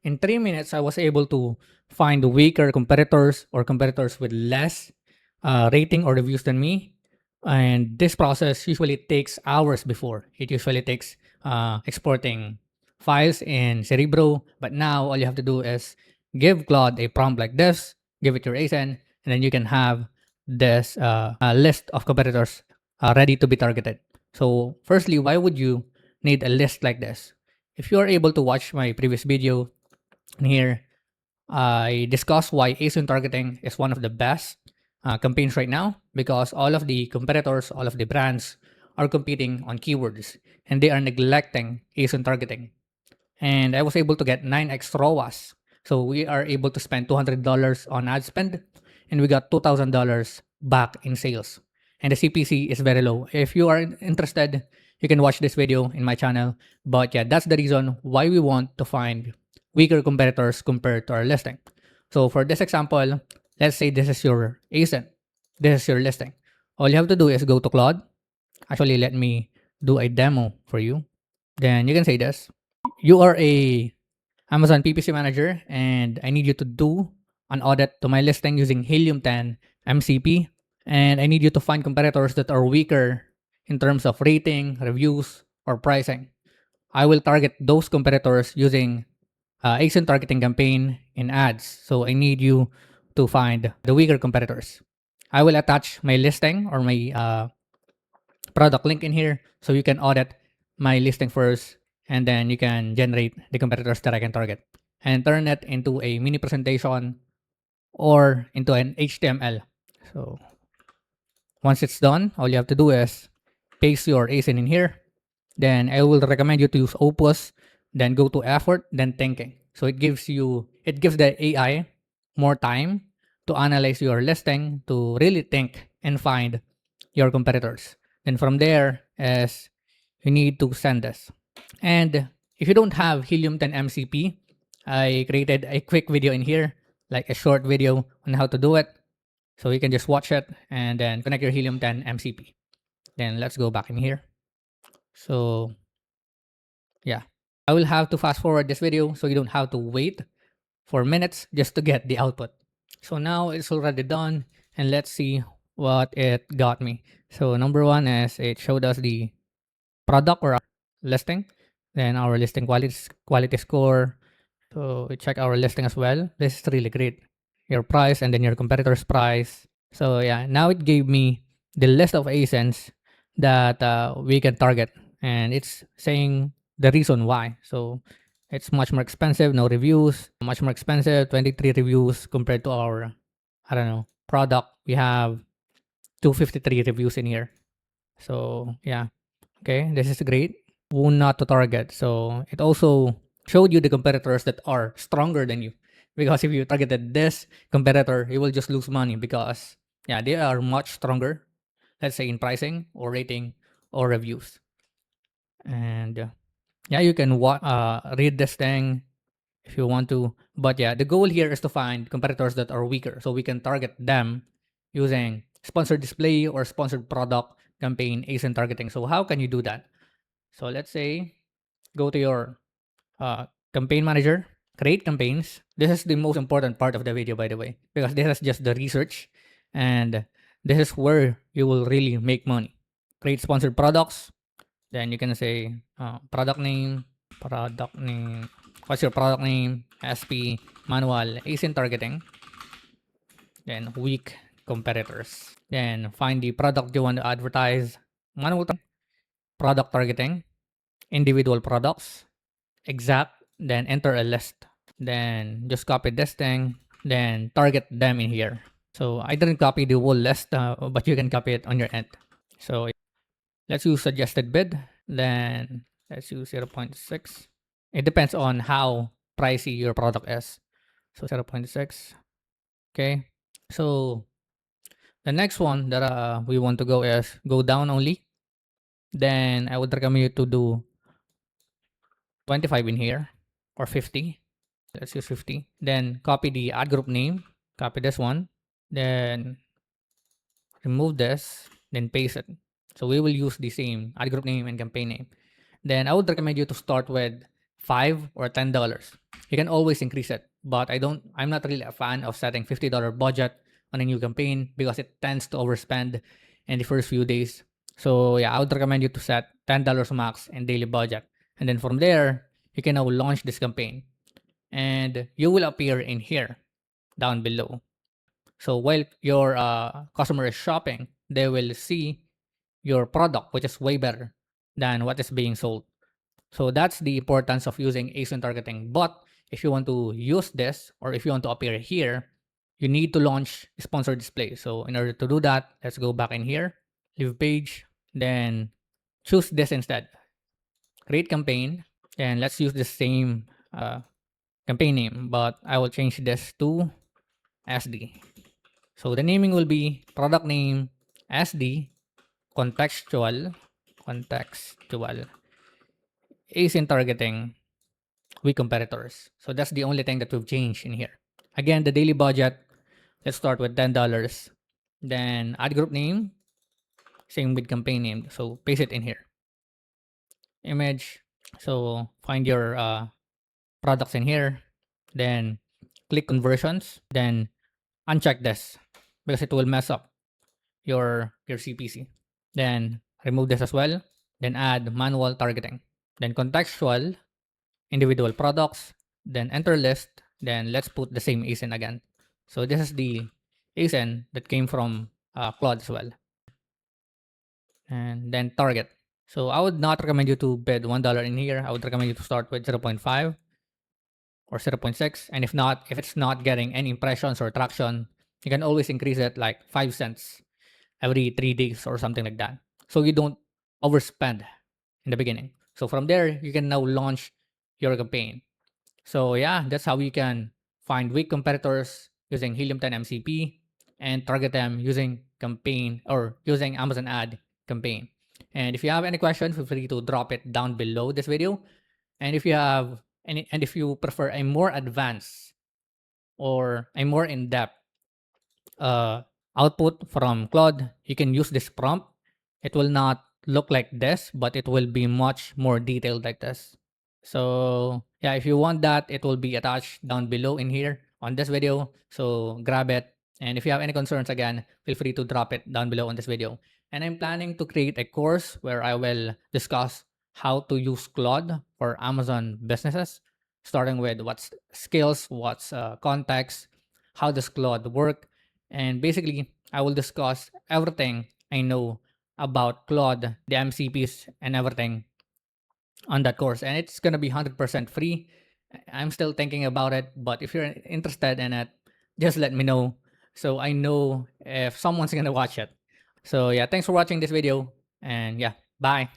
In 3 minutes, I was able to find weaker competitors or competitors with less rating or reviews than me. And this process usually takes hours before. It usually takes exporting files in Cerebro. But now all you have to do is give Claude a prompt like this, give it your ASIN, and then you can have this list of competitors ready to be targeted. So firstly, why would you need a list like this? If you are able to watch my previous video, and here, I discussed why ASIN targeting is one of the best campaigns right now because all of the competitors, all of the brands are competing on keywords and they are neglecting ASIN targeting. And I was able to get 9x ROAS. So we are able to spend $200 on ad spend and we got $2,000 back in sales. And the CPC is very low. If you are interested, you can watch this video in my channel. But yeah, that's the reason why we want to find weaker competitors compared to our listing. So for this example, let's say this is your ASIN. This is your listing. All you have to do is go to Claude. Actually, let me do a demo for you. Then you can say this. You are a Amazon PPC manager and I need you to do an audit to my listing using Helium 10 MCP. And I need you to find competitors that are weaker in terms of rating, reviews, or pricing. I will target those competitors using ASIN targeting campaign in ads. So I need you to find the weaker competitors. I will attach my listing or my product link in here so you can audit my listing first and then you can generate the competitors that I can target and turn it into a mini presentation or into an HTML. So once it's done, all you have to do is paste your ASIN in here. Then I will recommend you to use Opus, then go to effort, then thinking. So it gives the AI more time to analyze your listing, to really think and find your competitors. Then from there is you need to send this. And if you don't have Helium 10 MCP, I created a quick video in here, like a short video on how to do it. So you can just watch it and then connect your Helium 10 MCP. Then let's go back in here. So yeah, I will have to fast forward this video so you don't have to wait for minutes just to get the output. So now it's already done and let's see what it got me. So number one is it showed us the product or our listing, then our listing quality score. So we check our listing as well. This is really great. Your price and then your competitor's price. So yeah, now it gave me the list of ASINs that we can target and it's saying the reason why. So it's much more expensive, no reviews, much more expensive, 23 reviews compared to our, I don't know, product. We have 253 reviews in here. So yeah, okay, this is great. Who not to target. So it also showed you the competitors that are stronger than you. Because if you targeted this competitor, you will just lose money because yeah, they are much stronger, let's say in pricing or rating or reviews. And yeah, you can read this thing if you want to. But yeah, the goal here is to find competitors that are weaker so we can target them using sponsored display or sponsored product campaign ASIN targeting. So how can you do that? So let's say go to your campaign manager, create campaigns. This is the most important part of the video, by the way, because this is just the research and this is where you will really make money. Create sponsored products. Then you can say product name. What's your product name? SP, manual, ASIN targeting. Then weak competitors. Then find the product you want to advertise. Manual product targeting, individual products, exact, then enter a list. Then just copy this thing, then target them in here. So I didn't copy the whole list, but you can copy it on your end. So let's use suggested bid. Then let's use 0.6. It depends on how pricey your product is. So 0.6. Okay. So the next one that we want to go is go down only. Then I would recommend you to do 25 in here or 50. Let's use 50. Then copy the ad group name. Copy this one. Then remove this. Then paste it. So we will use the same ad group name and campaign name. Then I would recommend you to start with $5 or $10. You can always increase it, but I'm not really a fan of setting $50 budget on a new campaign because it tends to overspend in the first few days. So yeah, I would recommend you to set $10 max in daily budget. And then from there, you can now launch this campaign and you will appear in here down below. So while your customer is shopping, they will see your product, which is way better than what is being sold. So that's the importance of using ASIN targeting. But if you want to use this, or if you want to appear here, you need to launch sponsored display. So in order to do that, let's go back in here, leave page, then choose this instead. Create campaign, and let's use the same campaign name, but I will change this to SD. So the naming will be product name SD contextual ASIN targeting weak competitors. So that's the only thing that we've changed in here. Again, the daily budget, let's start with $10. Then ad group name, same with campaign name. So paste it in here. Image. So find your products in here. Then click conversions. Then uncheck this because it will mess up your CPC. Then remove this as well. Then add manual targeting. Then contextual, individual products, then enter list, then let's put the same ASIN again. So this is the ASIN that came from Claude as well. And then target. So I would not recommend you to bid $1 in here. I would recommend you to start with 0.5 or 0.6. And if it's not getting any impressions or traction, you can always increase it like 5 cents every 3 days or something like that. So you don't overspend in the beginning. So from there, you can now launch your campaign. So yeah, that's how you can find weak competitors using Helium 10 MCP and target them using campaign or using Amazon ad campaign. And if you have any questions, feel free to drop it down below this video. And if you have any, and if you prefer a more advanced or a more in-depth output from Claude, you can use this prompt. It will not look like this, but it will be much more detailed like this. So yeah, if you want that, it will be attached down below in here on this video. So grab it. And if you have any concerns, again, feel free to drop it down below on this video. And I'm planning to create a course where I will discuss how to use Claude for Amazon businesses, starting with what's skills, what's context, how does Claude work, and basically I will discuss everything I know about Claude, the MCPs, and everything on that course. And it's gonna be 100% free. I'm still thinking about it, but if you're interested in it, just let me know so I know if someone's gonna watch it. So yeah, thanks for watching this video, and yeah, bye.